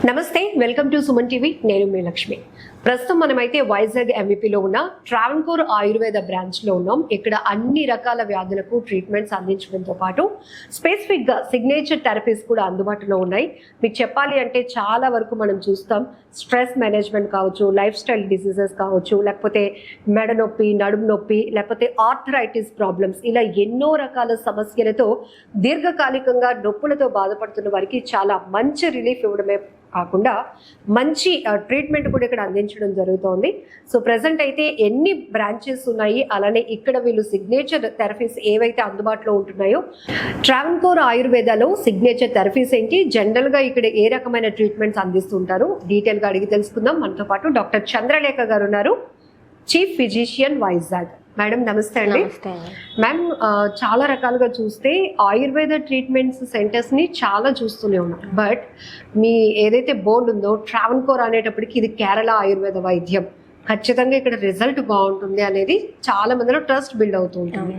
నమస్తే, welcome to Suman TV. నేను మీ లక్ష్మి. ప్రస్తుతం మనమైతే వైజాగ్ ఎంవిపిలో ఉన్న ట్రావెన్కోర్ ఆయుర్వేద బ్రాంచ్లో ఉన్నాం. ఇక్కడ అన్ని రకాల వ్యాధులకు ట్రీట్మెంట్స్ అందించడంతో పాటు స్పెసిఫిక్గా సిగ్నేచర్ థెరపీస్ కూడా అందుబాటులో ఉన్నాయి. మీకు చెప్పాలి అంటే చాలా వరకు మనం చూస్తాం, స్ట్రెస్ మేనేజ్మెంట్ కావచ్చు, లైఫ్ స్టైల్ డిసీజెస్ కావచ్చు, లేకపోతే మెడ నొప్పి, నడుము నొప్పి, లేకపోతే ఆర్థరైటిస్ ప్రాబ్లమ్స్, ఇలా ఎన్నో రకాల సమస్యలతో దీర్ఘకాలికంగా నొప్పులతో బాధపడుతున్న వారికి చాలా మంచి రిలీఫ్ ఇవ్వడమే కాకుండా మంచి ట్రీట్మెంట్ కూడా ఇక్కడ అందించడం జరుగుతోంది. సో ప్రజెంట్ అయితే ఎన్ని బ్రాంచెస్ ఉన్నాయి, అలానే ఇక్కడ వీళ్ళు సిగ్నేచర్ థెరపీస్ ఏవైతే అందుబాటులో ఉంటున్నాయో, ట్రావెన్కోర్ ఆయుర్వేదాలో సిగ్నేచర్ థెరపీస్ ఏంటి, జనరల్గా ఇక్కడ ఏ రకమైన ట్రీట్మెంట్స్ అందిస్తుంటారు, డీటెయిల్గా అడిగి తెలుసుకుందాం. మనతో పాటు డాక్టర్ చంద్రలేఖ గారు ఉన్నారు, చీఫ్ ఫిజిషియన్ వైజాగ్. మేడం నమస్తే అండి. మ్యామ్, చాలా రకాలుగా చూస్తే ఆయుర్వేద ట్రీట్మెంట్స్ సెంటర్స్ని చాలా చూస్తూనే ఉన్నాం. బట్ మీ ఏదైతే బోర్డు ఉందో ట్రావెన్కోర్ అనేటప్పటికి ఇది కేరళ ఆయుర్వేద వైద్యం, ఖచ్చితంగా ఇక్కడ రిజల్ట్ బాగుంటుంది అనేది చాలా మందిలో ట్రస్ట్ బిల్డ్ అవుతూ ఉంటుంది.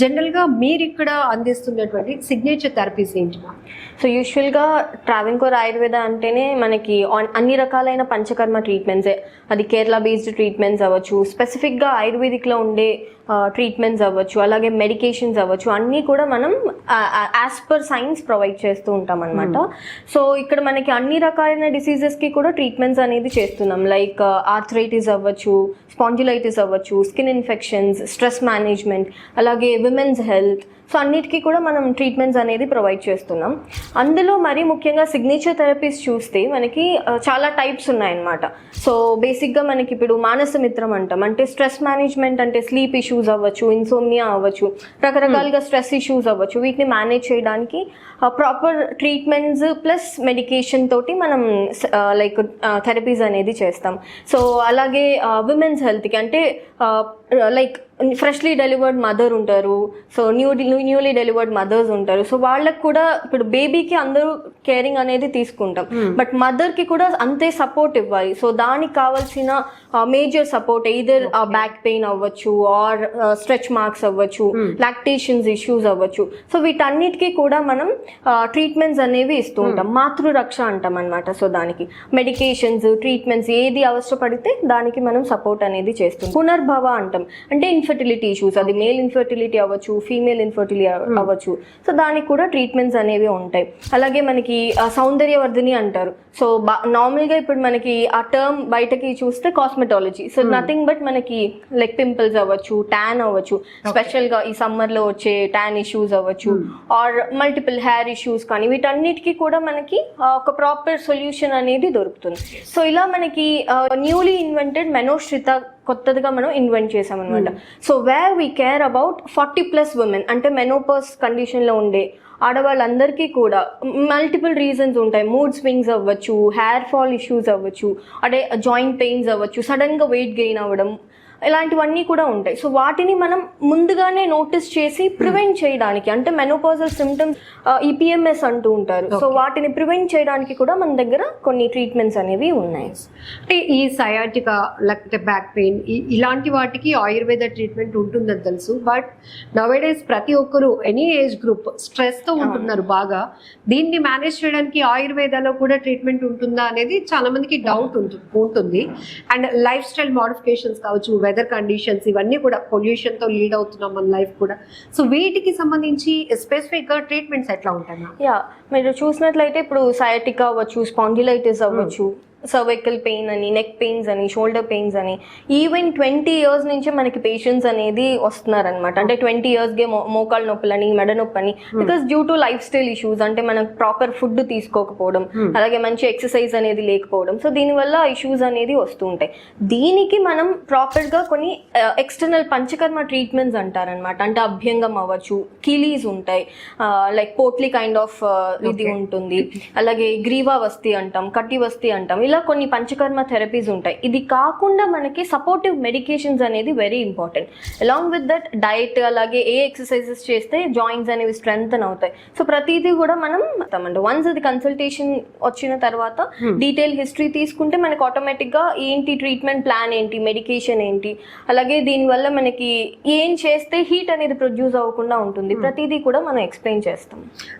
జనరల్గా మీరు ఇక్కడ అందిస్తున్నటువంటి సిగ్నేచర్ థెరపీస్ ఏంటి? సో యూజువల్గా ట్రావెన్కోర్ ఆయుర్వేద అంటేనే మనకి అన్ని రకాలైన పంచకర్మ ట్రీట్మెంట్సే, అది కేరళ బేస్డ్ ట్రీట్మెంట్స్ అవ్వచ్చు, స్పెసిఫిక్గా ఆయుర్వేదిక్లో ఉండే ట్రీట్మెంట్స్ అవ్వచ్చు, అలాగే మెడికేషన్స్ అవ్వచ్చు, అన్నీ కూడా మనం యాజ్ పర్ సైన్స్ ప్రొవైడ్ చేస్తూ ఉంటాం అనమాట. సో ఇక్కడ మనకి అన్ని రకాలైన డిసీజెస్కి కూడా ట్రీట్మెంట్స్ అనేది చేస్తున్నాం. లైక్ ఆర్థరైటిస్ అవ్వచ్చు, స్పాంజిలైటిస్ అవ్వచ్చు, స్కిన్ ఇన్ఫెక్షన్స్, స్ట్రెస్ మేనేజ్మెంట్, అలాగే విమెన్స్ హెల్త్, సో అన్నిటికీ కూడా మనం ట్రీట్మెంట్స్ అనేది ప్రొవైడ్ చేస్తున్నాం. అందులో మరీ ముఖ్యంగా సిగ్నేచర్ థెరపీస్ చూస్తే మనకి చాలా టైప్స్ ఉన్నాయన్నమాట. సో బేసిక్గా మనకి ఇప్పుడు మానసమిత్రం అంటాం, అంటే స్ట్రెస్ మేనేజ్మెంట్, అంటే స్లీప్ ఇష్యూస్ అవ్వచ్చు, ఇన్సోమ్నియా అవ్వచ్చు, రకరకాలుగా స్ట్రెస్ ఇష్యూస్ అవ్వచ్చు, వీటిని మేనేజ్ చేయడానికి ప్రాపర్ ట్రీట్మెంట్స్ ప్లస్ మెడికేషన్ తోటి మనం లైక్ థెరపీస్ అనేది చేస్తాం. సో అలాగే విమెన్స్ హెల్త్కి, అంటే లైక్ ఫ్రెష్లీ డెలివర్డ్ మదర్ ఉంటారు, సో న్యూలీ డెలివర్డ్ మదర్స్ ఉంటారు. సో వాళ్ళకి కూడా ఇప్పుడు బేబీకి అందరూ కేరింగ్ అనేది తీసుకుంటాం, బట్ మదర్కి కూడా అంతే సపోర్ట్ ఇవ్వాలి. సో దానికి కావాల్సిన major support either back pain అవ్వచ్చు, ఆర్ స్ట్రెచ్ మార్క్స్ అవ్వచ్చు, లాక్టేషన్స్ ఇష్యూస్ అవ్వచ్చు. సో వీటన్నిటికీ కూడా మనం ట్రీట్మెంట్స్ అనేవి ఇస్తూ ఉంటాం. మాతృరక్ష అంటాం అనమాట. సో దానికి మెడికేషన్స్, ట్రీట్మెంట్స్ ఏది అవసరపడితే దానికి మనం సపోర్ట్ అనేది చేస్తాం. పునర్భవ అంటాం, అంటే ఇన్ఫర్టిలిటీ ఇష్యూస్, అది మేల్ ఇన్ఫర్టిలిటీ అవ్వచ్చు, ఫీమేల్ ఇన్ఫర్టిలిటీ అవ్వచ్చు. సో దానికి కూడా ట్రీట్మెంట్స్ అనేవి ఉంటాయి. అలాగే మనకి సౌందర్యవర్ధిని అంటారు. సో నార్మల్గా ఇప్పుడు మనకి ఆ టర్మ్ బయటకి చూస్తే కాస్మెటాలజీ, సో నథింగ్ బట్ మనకి లైక్ పింపుల్స్ అవ్వచ్చు, ట్యాన్ అవ్వచ్చు, స్పెషల్గా ఈ సమ్మర్లో వచ్చే ట్యాన్ ఇష్యూస్ అవ్వచ్చు, ఆర్ మల్టిపుల్ హెయిర్ ఇష్యూస్ కానీ, వీటన్నిటికీ కూడా మనకి ఒక ప్రాపర్ సొల్యూషన్ అనేది దొరుకుతుంది. సో ఇలా మనకి న్యూలీ ఇన్వెంటెడ్ మెనోశ్రిత కొత్తదిగా మనం ఇన్వెంట్ చేసాం అనమాట. So where we care about 40+ women, అంటే మెనోపాజ్ కండిషన్లో ఉండే ఆడవాళ్ళందరికీ కూడా మల్టిపుల్ రీజన్స్ ఉంటాయి. మూడ్ స్వింగ్స్ అవ్వచ్చు, హెయిర్ ఫాల్ ఇష్యూస్ అవ్వచ్చు, అంటే జాయింట్ పెయిన్స్ అవ్వచ్చు, సడన్గా వెయిట్ గెయిన్ అవ్వడం, ఇలాంటివన్నీ కూడా ఉంటాయి. సో వాటిని మనం ముందుగానే నోటీస్ చేసి ప్రివెంట్ చేయడానికి, అంటే మెనోపాజల్ సిమ్టమ్స్ ఈపీఎంఎస్ అంటూ ఉంటారు. సో వాటిని ప్రివెంట్ చేయడానికి కూడా మన దగ్గర కొన్ని ట్రీట్మెంట్స్ అనేవి ఉన్నాయి. అంటే ఈ సయాటికా లేకపోతే బ్యాక్ పెయిన్ ఇలాంటి వాటికి ఆయుర్వేద ట్రీట్మెంట్ ఉంటుందని తెలుసు. బట్ నవేడేస్ ప్రతి ఒక్కరు ఎనీ ఏజ్ గ్రూప్ స్ట్రెస్తో ఉంటున్నారు బాగా. దీన్ని మేనేజ్ చేయడానికి ఆయుర్వేదాలో కూడా ట్రీట్మెంట్ ఉంటుందా అనేది చాలా మందికి డౌట్ ఉంటుంది. అండ్ లైఫ్ స్టైల్ మోడిఫికేషన్స్ కావచ్చు, వెదర్ కండిషన్స్, ఇవన్నీ కూడా పొల్యూషన్తో లీడ్ అవుతున్నాం మన లైఫ్ కూడా. సో వీటికి సంబంధించి స్పెసిఫిక్గా ట్రీట్మెంట్స్ ఎట్లా ఉంటాయి? మీరు చూసినట్లయితే ఇప్పుడు సయాటికా అవ్వచ్చు, స్పాండిలైటిస్ అవ్వచ్చు, సర్వైకల్ పెయిన్ అని, నెక్ పెయిన్స్ అని, షోల్డర్ పెయిన్స్ అని, ఈవెన్ 20 years నుంచి మనకి పేషెంట్స్ అనేది వస్తున్నారనమాట. అంటే 20 yearsకే మోకాళ్ళ నొప్పులని, మెడ నొప్పని, because due to lifestyle issues, అంటే మనకు ప్రాపర్ ఫుడ్ తీసుకోకపోవడం, అలాగే మంచి ఎక్సర్సైజ్ అనేది లేకపోవడం, సో దీనివల్ల ఇష్యూస్ అనేది వస్తూ ఉంటాయి. దీనికి మనం ప్రాపర్గా కొన్ని ఎక్స్టర్నల్ పంచకర్మ ట్రీట్మెంట్స్ అంటారనమాట. అంటే అభ్యంగం అవ్వచ్చు, కీలీస్ ఉంటాయి, లైక్ పోట్లీ కైండ్ ఆఫ్ ఇది ఉంటుంది, అలాగే గ్రీవా వస్తి అంటాం, కట్టి వస్తి అంటాం, ఇలా కొన్ని పంచకర్మ థెరపీస్ ఉంటాయి. ఇది కాకుండా మనకి సపోర్టివ్ మెడికేషన్స్ అనేది very important. Along with that diet, అలాగే ఏ ఎక్సర్సైజెస్ చేస్తే జాయింట్స్ అనేవి స్ట్రెంగ్తన్ అవుతాయి. సో ప్రతిదీ కూడా మనం వన్స్ అది కన్సల్టేషన్ వచ్చిన తర్వాత డీటెయిల్ హిస్టరీ తీసుకుంటే మనకి ఆటోమేటిక్ గా ఏంటి ట్రీట్మెంట్ ప్లాన్ ఏంటి, మెడికేషన్ ఏంటి, అలాగే దీనివల్ల మనకి ఏం చేస్తే హీట్ అనేది ప్రొడ్యూస్ అవ్వకుండా ఉంటుంది, ప్రతిదీ కూడా మనం ఎక్స్ప్లెయిన్ చేస్తాం.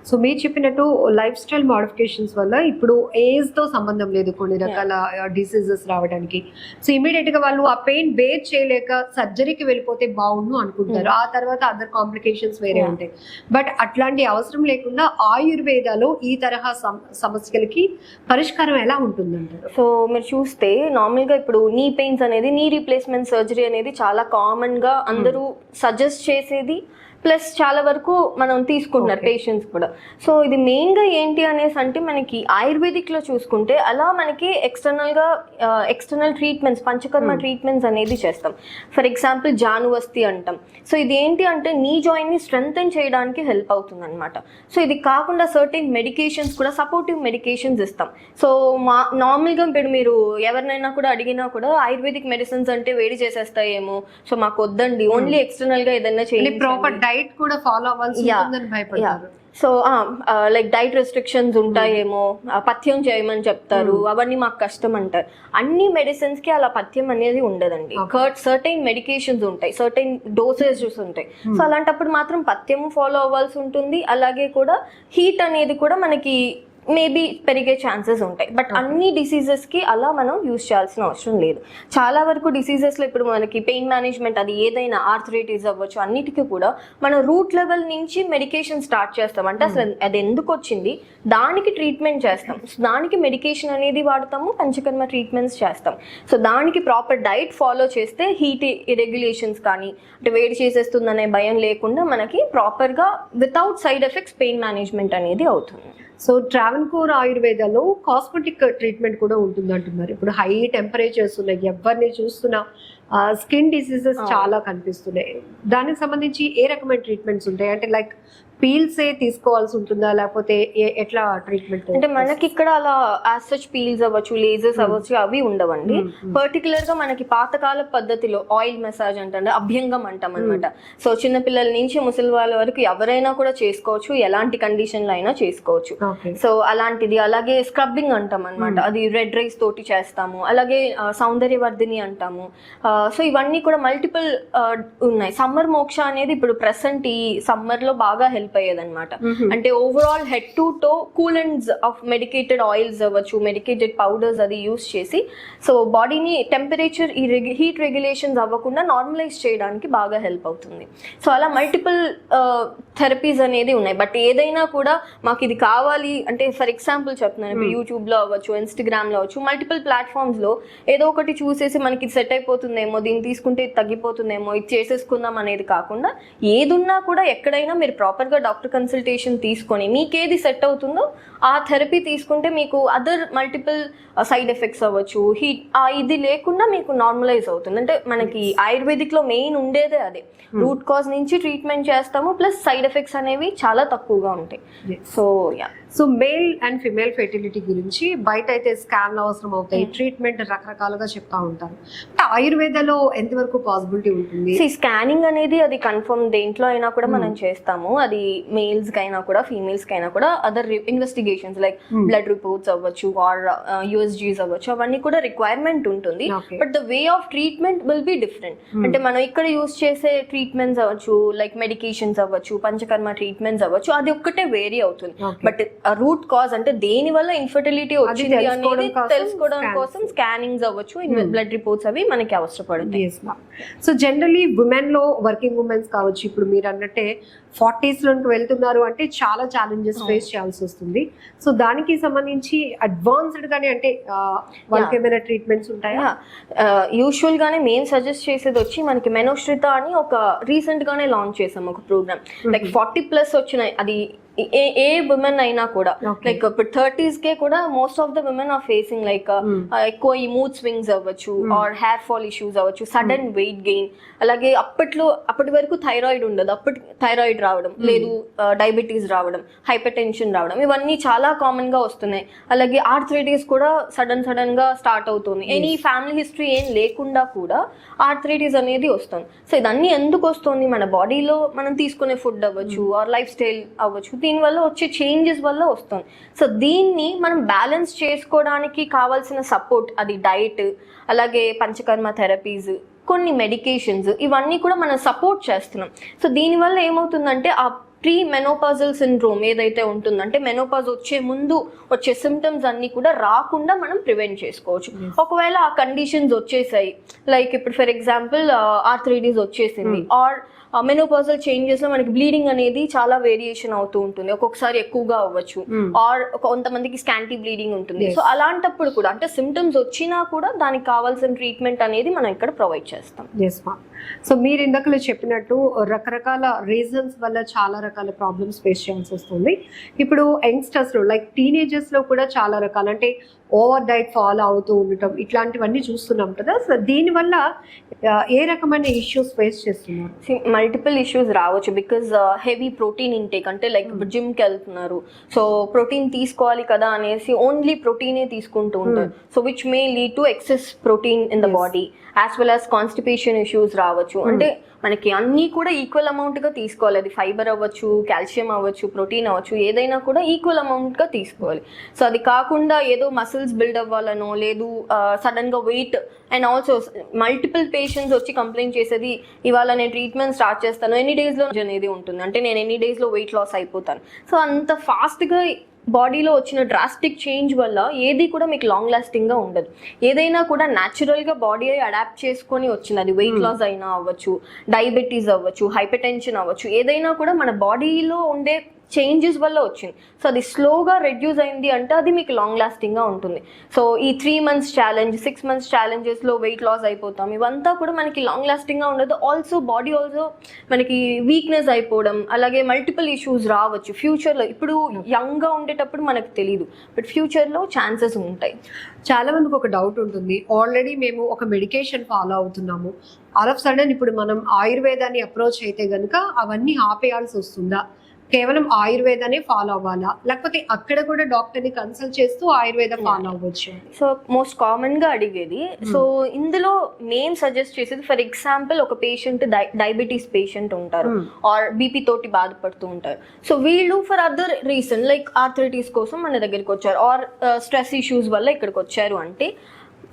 సో మీరు చెప్పినట్టు లైఫ్ స్టైల్ మోడిఫికేషన్స్ వల్ల ఇప్పుడు ఏజ్ తో సంబంధం లేదు కొన్ని రకాల డిసీజెస్ రావడానికి. సో ఇమీడియట్ గా వాళ్ళు ఆ పెయిన్ బేర్ చేయలేక సర్జరీకి వెళ్ళిపోతే బాగుండు అనుకుంటారు. ఆ తర్వాత అదర్ కాంప్లికేషన్స్ వేరే ఉంటాయి. బట్ అట్లాంటి అవసరం లేకుండా ఆయుర్వేదాలో ఈ తరహా సమస్యలకి పరిష్కారం ఎలా ఉంటుందంటారు? సో మీరు చూస్తే నార్మల్గా ఇప్పుడు నీ పెయిన్స్ అనేది, నీ రీప్లేస్మెంట్ సర్జరీ అనేది చాలా కామన్గా అందరూ సజెస్ట్ చేసేది, ప్లస్ చాలా వరకు మనం తీసుకుంటున్నారు పేషెంట్స్ కూడా. సో ఇది మెయిన్గా ఏంటి అనేసి అంటే మనకి ఆయుర్వేదిక్లో చూసుకుంటే అలా మనకి ఎక్స్టర్నల్ ట్రీట్మెంట్స్, పంచకర్మ ట్రీట్మెంట్స్ అనేది చేస్తాం. ఫర్ ఎగ్జాంపుల్ జానువస్తి అంటాం. సో ఇది ఏంటి అంటే నీ జాయింట్ని స్ట్రెంగ్తన్ చేయడానికి హెల్ప్ అవుతుంది అనమాట. సో ఇది కాకుండా సర్టెన్ మెడికేషన్స్ కూడా, సపోర్టివ్ మెడికేషన్స్ ఇస్తాం. సో నార్మల్గా ఇప్పుడు మీరు ఎవరినైనా కూడా అడిగినా కూడా ఆయుర్వేదిక్ మెడిసిన్స్ అంటే వేడి చేసేస్తాయేమో, సో మాకు వద్దండి, ఓన్లీ ఎక్స్టర్నల్గా ఏదైనా చేయాలి, ప్రాపర్ డైట్ కూడా ఫాలో అవ్వాల్సి ఉంటుందని భయపడతారు. సో లైక్ డైట్ రెస్ట్రిక్షన్స్ ఉంటాయేమో, పథ్యం చేయమని చెప్తారు, అవన్నీ మాకు కష్టం అంటారు. అన్ని మెడిసిన్స్ కి అలా పథ్యం అనేది ఉండదండి. సర్టైన్ మెడికేషన్స్ ఉంటాయి, సర్టైన్ డోసేజెస్ ఉంటాయి. సో అలాంటప్పుడు మాత్రం పథ్యం ఫాలో అవ్వాల్సి ఉంటుంది. అలాగే కూడా హీట్ అనేది కూడా మనకి మేబీ పెరిగే ఛాన్సెస్ ఉంటాయి. బట్ అన్ని డిసీజెస్కి అలా మనం యూజ్ చేయాల్సిన అవసరం లేదు. చాలా వరకు డిసీజెస్లో ఇప్పుడు మనకి పెయిన్ మేనేజ్మెంట్, అది ఏదైనా ఆర్థరైటిస్ అవ్వచ్చు, అన్నిటికీ కూడా మనం రూట్ లెవెల్ నుంచి మెడికేషన్ స్టార్ట్ చేస్తాం. అంటే అసలు అది ఎందుకు వచ్చింది, దానికి ట్రీట్మెంట్ చేస్తాం. సో దానికి మెడికేషన్ అనేది వాడతాము, పంచకర్మ ట్రీట్మెంట్స్ చేస్తాం. సో దానికి ప్రాపర్ డైట్ ఫాలో చేస్తే హీట్ ఇరెగ్యులేషన్స్ కానీ, అంటే వేడి చేసేస్తుందనే భయం లేకుండా మనకి ప్రాపర్గా without side effects pain management అనేది అవుతుంది. సో ట్రావెన్కోర్ ఆయుర్వేదాలో కాస్మెటిక్ ట్రీట్మెంట్ కూడా ఉంటుంది అంటున్నారు. ఇప్పుడు హై టెంపరేచర్స్ ఉన్నాయి, ఎవరిని చూస్తున్నా స్కిన్ డిసీజెస్ చాలా కనిపిస్తున్నాయి. దానికి సంబంధించి ఏ రకమైన ట్రీట్మెంట్స్ ఉంటాయి? అంటే లైక్ పీల్సే తీసుకోవాల్సి ఉంటుందా, లేకపోతే ఎట్లా ట్రీట్మెంట్? అంటే మనకి ఇక్కడ అలా యాజ్ సచ్ పీల్స్ అవ్వచ్చు, లేజర్స్ అవ్వచ్చు, అవి ఉండవండి. పర్టికులర్ గా మనకి పాతకాల పద్ధతిలో ఆయిల్ మసాజ్ అంటే అభ్యంగం అంటాం అనమాట. సో చిన్నపిల్లల నుంచి ముసలి వాళ్ళ వరకు ఎవరైనా కూడా చేసుకోవచ్చు, ఎలాంటి కండిషన్ లో అయినా చేసుకోవచ్చు. సో అలాంటిది. అలాగే స్క్రబ్బింగ్ అంటాం అనమాట, అది రెడ్ రైస్ తోటి చేస్తాము. అలాగే సౌందర్యవర్ధిని అంటాము. సో ఇవన్నీ కూడా మల్టిపుల్ ఉన్నాయి. సమ్మర్ మోక్ష అనేది ఇప్పుడు ప్రెసెంట్ ఈ సమ్మర్ లో బాగా హెల్ప్ అయ్యేదన్నమాట. అంటే overall head to toe coolants of medicated oils అవ్వచ్చు, మెడికేటెడ్ పౌడర్స్ అది యూస్ చేసి సో బాడీని టెంపరేచర్, ఈ హీట్ రెగ్యులేషన్స్ అవ్వకుండా నార్మలైజ్ చేయడానికి బాగా హెల్ప్ అవుతుంది. సో అలా మల్టిపుల్ థెరపీస్ అనేది ఉన్నాయి. బట్ ఏదైనా కూడా మాకు ఇది కావాలి అంటే, ఫర్ ఎగ్జాంపుల్ చెప్తున్నాను, ఇప్పుడు యూట్యూబ్ లో అవ్వచ్చు, ఇన్స్టాగ్రామ్ లో అవ్వచ్చు, మల్టిపుల్ ప్లాట్ఫామ్స్ లో ఏదో ఒకటి చూసేసి మనకి ఇది సెట్ అయిపోతుందేమో, దీన్ని తీసుకుంటే ఇది తగ్గిపోతుందేమో, ఇది చేసేసుకుందాం అనేది కాకుండా ఏదున్నా కూడా ఎక్కడైనా మీరు ప్రాపర్గా డాక్టర్ కన్సల్టేషన్ తీసుకొని మీకేది సెట్ అవుతుందో ఆ థెరపీ తీసుకుంటే మీకు అదర్ మల్టిపుల్ సైడ్ ఎఫెక్ట్స్ అవ్వచ్చు, హీట్ ఇది లేకుండా మీకు నార్మలైజ్ అవుతుంది. అంటే మనకి ఆయుర్వేదిక్ లో మెయిన్ ఉండేదే అదే, రూట్ కాజ్ నుంచి ట్రీట్మెంట్ చేస్తాము, ప్లస్ సైడ్ ఎఫెక్ట్స్ అనేవి చాలా తక్కువగా ఉంటాయి. So so male and female fertility గురించి బయట అయితే స్కాన్లు అవసరం అవుతాయి, ట్రీట్మెంట్ రకరకాలుగా చెప్తా ఉంటారు. ఆయుర్వేదలో ఎంతవరకు పాసిబిలిటీ ఉంటుంది? స్కానింగ్ అనేది అది కన్ఫర్మ్ దేంట్లో అయినా కూడా మనం చేస్తాము. అది మేల్స్ కి అయినా కూడా, ఫీమేల్స్ కి అయినా కూడా other investigations like blood reports అవ్వచ్చు, ఆర్ యూఎస్జీస్ అవ్వచ్చు, అవన్నీ కూడా రిక్వైర్మెంట్ ఉంటుంది. But the way of treatment will be different. అంటే మనం ఇక్కడ యూజ్ చేసే ట్రీట్మెంట్స్ అవ్వచ్చు, లైక్ మెడికేషన్స్ అవ్వచ్చు, పంచకర్మ ట్రీట్మెంట్స్ అవ్వచ్చు, అది ఒక్కటే వేరీ అవుతుంది. బట్ రూట్ కాజ్ అంటే దేని వల్ల ఇన్ఫర్టిలిటీ వచ్చింది అనేది తెలుసుకోవడం కోసం స్కానింగ్స్ అవ్వచ్చు, బ్లడ్ రిపోర్ట్స్ అవి మనకి అవసరపడుతుంది. సో జనరలీ ఉమెన్ లో, వర్కింగ్ ఉమెన్స్ కావచ్చు, ఇప్పుడు మీరు అన్నట్టే 40s లోకి వెళ్తున్నారు అంటే చాలా ఛాలెంజెస్ ఫేస్ చేయాల్సి వస్తుంది. సో దానికి సంబంధించి అడ్వాన్స్డ్ గానే అంటే వాళ్ళకి ఏమైనా ట్రీట్మెంట్స్ ఉంటాయా? యూజువల్ గానే మేము సజెస్ట్ చేసేది వచ్చి మనకి మెనోశ్రిత అని ఒక రీసెంట్ గానే లాంచ్ చేసాం ఒక ప్రోగ్రామ్. లైక్ 40+ వచ్చినాయి, అది ఏ ఉమెన్ అయినా కూడా Okay. లైక్ ఇప్పుడు 30s కే కూడా most of the women are facing like ఎక్కువ ఈ మూడ్ స్వింగ్స్ అవ్వచ్చు ఆర్ హెయిర్ ఫాల్ ఇష్యూస్ అవ్వచ్చు, సడన్ వెయిట్ గెయిన్. అలాగే అప్పటి వరకు థైరాయిడ్ ఉండదు, అప్పటి థైరాయిడ్ రావడం, లేదు డయాబెటీస్ రావడం, హైపర్ టెన్షన్ రావడం, ఇవన్నీ చాలా కామన్ గా వస్తున్నాయి. అలాగే ఆర్థరైటిస్ కూడా సడన్ గా స్టార్ట్ అవుతుంది. ఎనీ ఫ్యామిలీ హిస్టరీ ఏం లేకుండా కూడా ఆర్థరైటిస్ అనేది వస్తుంది. సో ఇదన్నీ ఎందుకు వస్తుంది? మన బాడీలో మనం తీసుకునే ఫుడ్ అవ్వచ్చు ఆర్ లైఫ్ స్టైల్ అవ్వచ్చు, దీనివల్ల వచ్చే చేంజెస్ వల్ల వస్తుంది. సో దీన్ని మనం బ్యాలెన్స్ చేసుకోవడానికి కావాల్సిన సపోర్ట్, అది డైట్, అలాగే పంచకర్మ థెరపీస్, కొన్ని మెడికేషన్స్, ఇవన్నీ కూడా మనం సపోర్ట్ చేస్తున్నాం. సో దీనివల్ల ఏమవుతుందంటే ఆ ప్రీ మెనోపాజల్ సిండ్రోమ్ ఏదైతే ఉంటుందంటే మెనోపాజ్ వచ్చే ముందు వచ్చే సిమ్టమ్స్ అన్ని కూడా రాకుండా మనం ప్రివెంట్ చేసుకోవచ్చు. ఒకవేళ ఆ కండిషన్స్ వచ్చేసాయి, లైక్ ఇప్పుడు ఫర్ ఎగ్జాంపుల్ ఆర్థరైటిస్ వచ్చేసింది ఆర్ మెనోపాజల్ చేంజెస్ లో మనకి బ్లీడింగ్ అనేది చాలా వేరియేషన్ అవుతూ ఉంటుంది, ఒక్కొక్కసారి ఎక్కువగా అవ్వచ్చు ఆర్ కొంతమందికి స్కాంటీ బ్లీడింగ్ ఉంటుంది. సో అలాంటప్పుడు కూడా అంటే సిమ్టమ్స్ వచ్చినా కూడా దానికి కావాల్సిన ట్రీట్మెంట్ అనేది మనం ఇక్కడ ప్రొవైడ్ చేస్తాం. సో మీరు ఇందాకలో చెప్పినట్టు రకరకాల రీజన్స్ వల్ల చాలా రకాల ప్రాబ్లమ్స్ ఫేస్ చేయాల్సి వస్తుంది. ఇప్పుడు యంగ్స్టర్స్ లో లైక్ టీనేజర్స్ లో కూడా చాలా రకాలు అంటే ఓవర్ డైట్ ఫాలో అవుతూ ఉండటం, ఇట్లాంటివన్నీ చూస్తున్నాం కదా. సో దీనివల్ల ఏ రకమైన ఇష్యూస్ ఫేస్ చేస్తున్నారు? మల్టిపుల్ ఇష్యూస్ రావచ్చు బికాజ్ హెవీ ప్రోటీన్ ఇంటేక్, అంటే లైక్ ఇప్పుడు జిమ్కి వెళ్తున్నారు, సో ప్రోటీన్ తీసుకోవాలి కదా అనేసి ఓన్లీ ప్రోటీనే తీసుకుంటూ ఉంటారు. So which may lead to excess protein in the body as well as constipation issues రావచ్చు. అంటే మనకి అన్నీ కూడా ఈక్వల్ అమౌంట్గా తీసుకోవాలి, అది ఫైబర్ అవ్వచ్చు, కాల్షియం అవ్వచ్చు, ప్రోటీన్ అవ్వచ్చు, ఏదైనా కూడా ఈక్వల్ అమౌంట్గా తీసుకోవాలి. సో అది కాకుండా ఏదో మసిల్స్ బిల్డ్ అవ్వాలనో, లేదు సడన్గా weight, and also multiple patients వచ్చి కంప్లైంట్ చేసేది ఇవాళ నేను ట్రీట్మెంట్ స్టార్ట్ చేస్తాను, ఎన్ని డేస్లో అనేది ఉంటుంది, అంటే నేను ఎన్ని డేస్లో వెయిట్ లాస్ అయిపోతాను. సో అంత ఫాస్ట్గా బాడీలో వచ్చిన డ్రాస్టిక్ చేంజ్ వల్ల ఏది కూడా మీకు లాంగ్ లాస్టింగ్గా ఉండదు. ఏదైనా కూడా న్యాచురల్గా బాడీ అడాప్ట్ చేసుకొని వచ్చింది, అది వెయిట్ లాస్ అయినా అవ్వచ్చు, డయాబెటీస్ అవ్వచ్చు, హైపర్ టెన్షన్ అవ్వచ్చు, ఏదైనా కూడా మన బాడీలో ఉండే చేంజెస్ వల్ల వచ్చింది. సో అది స్లోగా రెడ్యూస్ అయింది అంటే అది మీకు లాంగ్ లాస్టింగ్గా ఉంటుంది. సో ఈ 3 months ఛాలెంజ్, 6 months ఛాలెంజెస్లో వెయిట్ లాస్ అయిపోతాం, ఇవంతా కూడా మనకి లాంగ్ లాస్టింగ్గా ఉండదు. ఆల్సో బాడీ ఆల్సో మనకి వీక్నెస్ అయిపోవడం, అలాగే మల్టిపుల్ ఇష్యూస్ రావచ్చు ఫ్యూచర్లో. ఇప్పుడు యంగ్గా ఉండేటప్పుడు మనకు తెలియదు, బట్ ఫ్యూచర్లో ఛాన్సెస్ ఉంటాయి. చాలా మందికి ఒక డౌట్ ఉంటుంది, ఆల్రెడీ మేము ఒక మెడికేషన్ ఫాలో అవుతున్నాము, ఆల్ ఆఫ్ సడన్ ఇప్పుడు మనం ఆయుర్వేదాన్ని అప్రోచ్ అయితే గనుక అవన్నీ ఆపేయాల్సి వస్తుందా? కేవలం ఆయుర్వేదాన్ని ఫాలో అవ్వాలా, లేకపోతే అక్కడ కూడా డాక్టర్ ని కన్సల్ట్ చేస్తూ ఆయుర్వేద ఫాలో అవ్వచ్చు? సో మోస్ట్ కామన్ గా అడిగేది, సో ఇందులో మేము సజెస్ట్ చేసేది, ఫర్ ఎగ్జాంపుల్ ఒక పేషెంట్ డయాబెటీస్ పేషెంట్ ఉంటారు ఆర్ బీపీ తోటి బాధపడుతూ ఉంటారు. సో వీళ్ళు for other reason like arthritis కోసం మన దగ్గరికి వచ్చారు ఆర్ స్ట్రెస్ ఇష్యూస్ వల్ల ఇక్కడికి వచ్చారు అంటే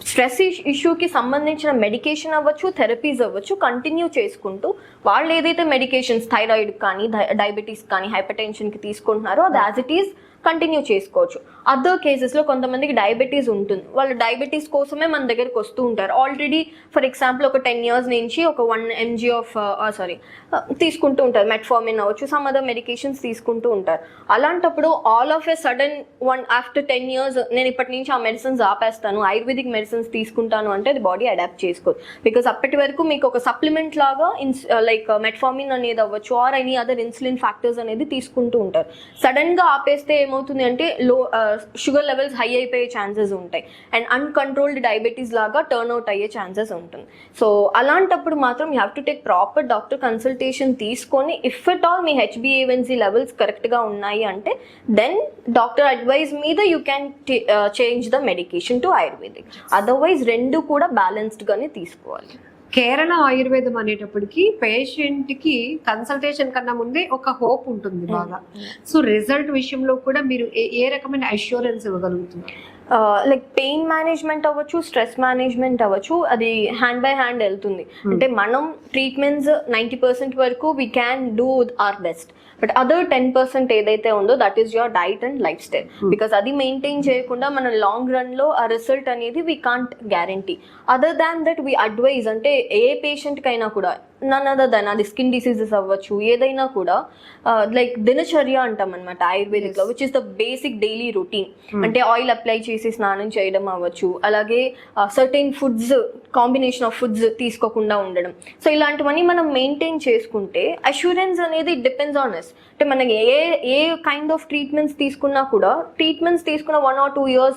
స్ట్రెస్ ఇష్యూకి సంబంధించిన మెడికేషన్ అవ్వచ్చు, థెరపీస్ అవ్వచ్చు, కంటిన్యూ చేసుకుంటూ వాళ్ళు ఏదైతే మెడికేషన్స్ థైరాయిడ్ కానీ డయాబెటీస్ కానీ హైపర్ టెన్షన్కి తీసుకుంటున్నారో అది యాజ్ ఇట్ ఈస్ కంటిన్యూ చేసుకోవచ్చు. అదర్ కేసెస్లో కొంతమందికి డయాబెటీస్ ఉంటుంది, వాళ్ళు డయాబెటీస్ కోసమే మన దగ్గరికి వస్తూ ఉంటారు. ఆల్రెడీ ఫర్ ఎగ్జాంపుల్ ఒక 10 years నుంచి ఒక 1 mg ఆఫ్ తీసుకుంటూ ఉంటారు, మెట్ఫార్మిన్ అవ్వచ్చు, సమ్ అదర్ మెడికేషన్స్ తీసుకుంటూ ఉంటారు. అలాంటప్పుడు all of a sudden after 10 years నేను ఇప్పటి నుంచి ఆ మెడిసిన్స్ ఆపేస్తాను, ఆయుర్వేదిక్ మెడిసిన్స్ తీసుకుంటాను అంటే అది బాడీ అడాప్ట్ చేసుకోదు. బికాస్ అప్పటి వరకు మీకు ఒక సప్లిమెంట్ లాగా లైక్ మెట్ఫార్మిన్ అనేది అవ్వచ్చు or any other insulin factors అనేది తీసుకుంటూ ఉంటారు. సడన్గా ఆపేస్తే ఏమవుతుంది అంటే షుగర్ లెవెల్స్ హై అయిపోయే ఛాన్సెస్ ఉంటాయి అండ్ అన్కంట్రోల్డ్ డయాబెటీస్ లాగా టర్న్ అవుట్ అయ్యే ఛాన్సెస్ ఉంటుంది. సో అలాంటప్పుడు మాత్రం you have to take proper doctor consultation తీసుకొని, ఇఫ్ ఎట్ ఆల్ మీ HbA1c లెవెల్స్ కరెక్ట్గా ఉన్నాయి అంటే దెన్ డాక్టర్ అడ్వైజ్ మీద you can change the medication to ayurvedic. Otherwise రెండు కూడా బ్యాలెన్స్డ్గానే తీసుకోవాలి. కేరళ ఆయుర్వేదం అనేటప్పటికి పేషెంట్ కి కన్సల్టేషన్ కన్నా ముందే ఒక హోప్ ఉంటుంది బాగా. సో రిజల్ట్ విషయంలో కూడా మీరు ఏ రకమైన అష్యూరెన్స్ ఇవ్వగలుగుతున్నారు? లైక్ పెయిన్ మేనేజ్మెంట్ అవ్వచ్చు, స్ట్రెస్ మేనేజ్మెంట్ అవ్వచ్చు, అది హ్యాండ్ బై హ్యాండ్ వెళ్తుంది. అంటే మనం ట్రీట్మెంట్స్ 90% వరకు we can do our best, but other 10% ఏదైతే ఉందో that is your diet and lifestyle. Because అది మెయింటైన్ చేయకుండా మన లాంగ్ రన్ లో ఆ రిజల్ట్ అనేది we can't guarantee. Other than that we advise, అంటే ఏ పేషెంట్ కైనా కూడా నన్ అదర్ దెన్ అది స్కిన్ డిసీజెస్ అవ్వచ్చు, ఏదైనా కూడా లైక్ దినచర్య అంటాం అనమాట ఆయుర్వేదిక్ లో, which is the basic daily routine. అంటే ఆయిల్ అప్లై చేసి స్నానం చేయడం అవ్వచ్చు, అలాగే certain foods, combination of foods తీసుకోకుండా ఉండడం. సో ఇలాంటివన్నీ మనం మెయింటైన్ చేసుకుంటే అష్యూరెన్స్ అనేది డిపెండ్స్ ఆన్ అస్. అంటే మనకి ఏ కైండ్ ఆఫ్ ట్రీట్మెంట్స్ తీసుకున్నా కూడా, ట్రీట్మెంట్స్ తీసుకున్న 1 or 2 years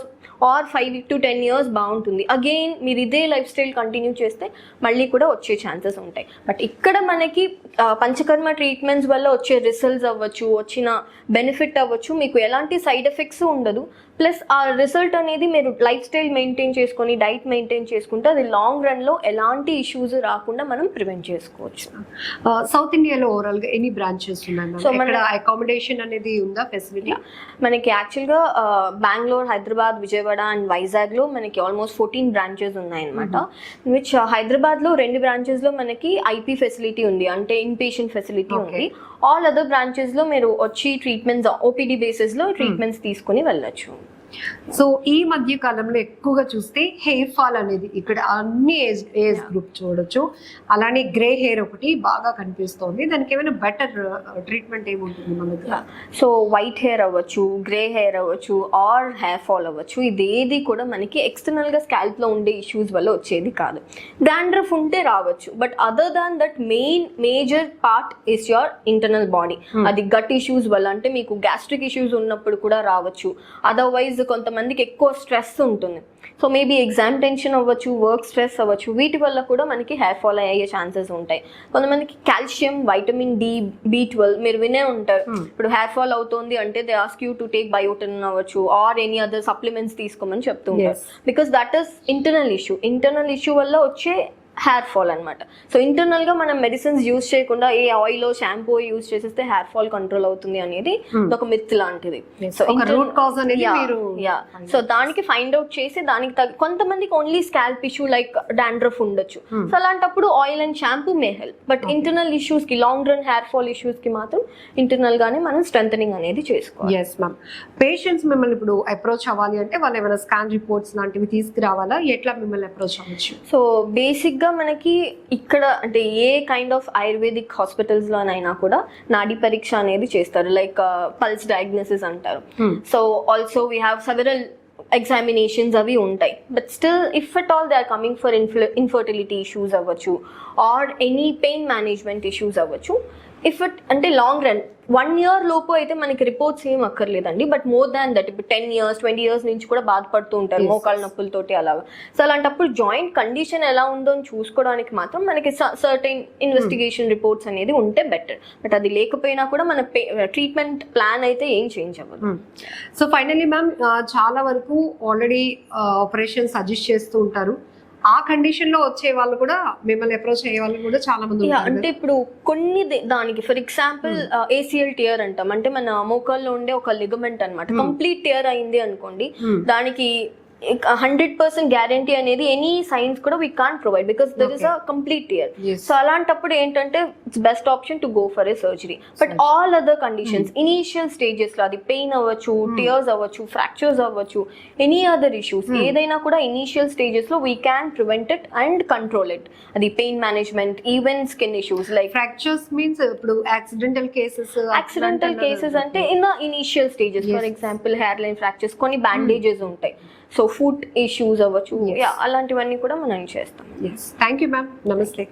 or 5 to 10 years బాగుంటుంది. అగైన్ మీరు ఇదే లైఫ్ స్టైల్ కంటిన్యూ చేస్తే మళ్ళీ కూడా వచ్చే ఛాన్సెస్ ఉంటాయి. బట్ ఇక్కడ మనకి పంచకర్మ ట్రీట్మెంట్స్ వల్ల వచ్చే రిజల్ట్స్ అవ్వచ్చు, వచ్చిన బెనిఫిట్ అవ్వచ్చు, మీకు ఎలాంటి సైడ్ ఎఫెక్ట్స్ ఉండదు. ప్లస్ ఆ రిజల్ట్ అనేది మీరు లైఫ్ స్టైల్ మెయింటైన్ చేసుకొని, డైట్ మెయింటైన్ చేసుకుంటే అది లాంగ్ రన్లో ఎలాంటి ఇష్యూస్ రాకుండా మనం ప్రివెంట్ చేసుకోవచ్చు. సౌత్ ఇండియాలో ఓవరాల్ గా ఎన్ని బ్రాంచెస్ ఉన్నాయి? సో మన అకామిడేషన్ అనేది ఉందా, ఫెసిలిటీ? మనకి యాక్చువల్గా బెంగళూరు, హైదరాబాద్, విజయవాడ అండ్ వైజాగ్ లో మనకి ఆల్మోస్ట్ 14 బ్రాంచెస్ ఉన్నాయన్నమాట. విచ్ హైదరాబాద్ లో 2 బ్రాంచెస్ లో మనకి ఐపీ ఫెసిలిటీ ఉంది, అంటే ఇన్ పేషెంట్ ఫెసిలిటీ ఉంది. ఆల్ అదర్ బ్రాంచెస్ లో మీరు వచ్చి ట్రీట్మెంట్స్ ఓపీడీ బేసిస్ లో ట్రీట్మెంట్స్ తీసుకుని వెళ్ళొచ్చు. సో ఈ మధ్య కాలంలో ఎక్కువగా చూస్తే హెయిర్ ఫాల్ అనేది ఇక్కడ అన్ని ఏజ్ గ్రూప్ చూడొచ్చు. అలానే గ్రే హెయిర్ ఒకటి బాగా కనిపిస్తోంది. దానికి ఏమైనా బెటర్ ట్రీట్మెంట్ ఏముంటుంది మన దగ్గర? సో వైట్ హెయిర్ అవ్వచ్చు, గ్రే హెయిర్ అవ్వచ్చు, ఆర్ హెయిర్ ఫాల్ అవ్వచ్చు, ఇదేది కూడా మనకి ఎక్స్టర్నల్ గా స్కాల్ప్ లో ఉండే ఇష్యూస్ వల్ల వచ్చేది కాదు. డాండ్రఫ్ ఉంటే రావచ్చు, but other than that major part is your internal body. అది గట్ ఇష్యూస్ వల్ల, అంటే మీకు గ్యాస్ట్రిక్ ఇష్యూస్ ఉన్నప్పుడు కూడా రావచ్చు. అదర్వైజ్ కొంతమందికి ఎక్కువ స్ట్రెస్ ఉంటుంది, సో మేబీ ఎగ్జామ్ టెన్షన్ అవ్వచ్చు, వర్క్ స్ట్రెస్ అవ్వచ్చు, వీటి వల్ల కూడా మనకి హెయిర్ ఫాల్ అయ్యే ఛాన్సెస్ ఉంటాయి. కొంతమందికి కాల్షియం, వైటమిన్ డి, B12 మీరు వినే ఉంటారు. ఇప్పుడు హెయిర్ ఫాల్ అవుతుంది అంటే they ask you to take biotin అవ్వచ్చు ఆర్ ఎనీ అదర్ సప్లిమెంట్స్ తీసుకోమని చెప్తూ ఉంటారు. Because that is internal issue. Internal issue వల్ల వచ్చే హెయిర్ ఫాల్ అనమాట. సో ఇంటర్నల్ గా మనం మెడిసిన్స్ యూజ్ చేయకుండా ఏ ఆయిల్, షాంపూ యూజ్ చేసేస్తే హెయిర్ ఫాల్ కంట్రోల్ అవుతుంది అనేది ఒక మిత్ లాంటిది. సో రూట్ కాజ్ అనేది సో దానికి ఫైండ్ అవుట్ చేసి దానికి కొంతమందికి only scalp issue like dandruff ఉండొచ్చు. సో అలాంటప్పుడు oil and shampoo may help. But internal issues కి, long run hair fall issues కి మాత్రం ఇంటర్నల్ గానే మనం స్ట్రెంథనింగ్ అనేది చేసుకోవాలి. Yes ma'am. పేషెంట్స్ మిమ్మల్ని ఇప్పుడు అప్రోచ్ అవ్వాలి అంటే వాళ్ళు ఏమైనా స్కాన్ రిపోర్ట్స్ లాంటివి తీసుకురావాలా? ఎట్లా మిమ్మల్ని అప్రోచ్ అవ్వచ్చు? సో బేసిక్ గా మనకి ఇక్కడ అంటే ఏ కైండ్ ఆఫ్ ఆయుర్వేదిక్ హాస్పిటల్స్ లోనైనా కూడా నాడీ పరీక్ష అనేది చేస్తారు, లైక్ పల్స్ డయాగ్నోసిస్ అంటారు. So also we have several examinations అవి ఉంటాయి. But still if at all they are coming for infertility issues అవ్వచ్చు or any pain management issues అవ్వచ్చు, ఇఫ్ ఇట్ అంటే లాంగ్ రన్ 1 year లోపు అయితే మనకి రిపోర్ట్స్ ఏం అక్కర్లేదండి. బట్ మోర్ దాన్ దట్ ఇప్పుడు 10 years 20 years నుంచి కూడా బాధపడుతూ ఉంటారు మోకాళ్ళ నొప్పులతోటి అలాగా. సో అలాంటప్పుడు జాయింట్ కండిషన్ ఎలా ఉందో అని చూసుకోవడానికి మాత్రం మనకి సర్టెన్ ఇన్వెస్టిగేషన్ రిపోర్ట్స్ అనేది ఉంటే బెటర్. బట్ అది లేకపోయినా కూడా మన ట్రీట్మెంట్ ప్లాన్ అయితే ఏం చేంజ్ అవ్వదు. సో ఫైనల్లీ మ్యామ్, చాలా వరకు ఆల్రెడీ ఆపరేషన్ సజెస్ట్ చేస్తూ ఉంటారు. ఆ కండిషన్ లో వచ్చే వాళ్ళు కూడా మిమ్మల్ని అప్రోచ్ అయ్యే వాళ్ళు కూడా చాలా మంది ఉన్నారు. అంటే ఇప్పుడు కొన్ని దానికి ఫర్ ఎగ్జాంపుల్ ACL టియర్ అంటాం, అంటే మన మోకాల్లో ఉండే ఒక లిగమెంట్ అన్నమాట. కంప్లీట్ టియర్ అయింది అనుకోండి, దానికి 100% గ్యారంటీ అనేది ఎనీ సైన్స్ కూడా we can't provide because there is a complete tear. So అలాంటప్పుడు ఏంటంటే it's best option to go for a surgery. But all other conditions initial stages లో, అది పెయిన్ అవ్వచ్చు, టియర్స్ అవ్వచ్చు, ఫ్రాక్చర్స్ అవ్వచ్చు, ఎనీ అదర్ ఇష్యూస్ ఏదైనా కూడా ఇనీషియల్ స్టేజెస్ లో we can prevent it and control it. అది pain management, even skin issues like fractures means ఇప్పుడు యాక్సిడెంటల్ కేసెస్ అంటే in the initial stages. For example hairline fractures, కొన్ని bandages ఉంటాయి. So foot issues అవ్వచ్చు, అలాంటివన్నీ కూడా మనం చేస్తాం. Thank you ma'am. నమస్తే.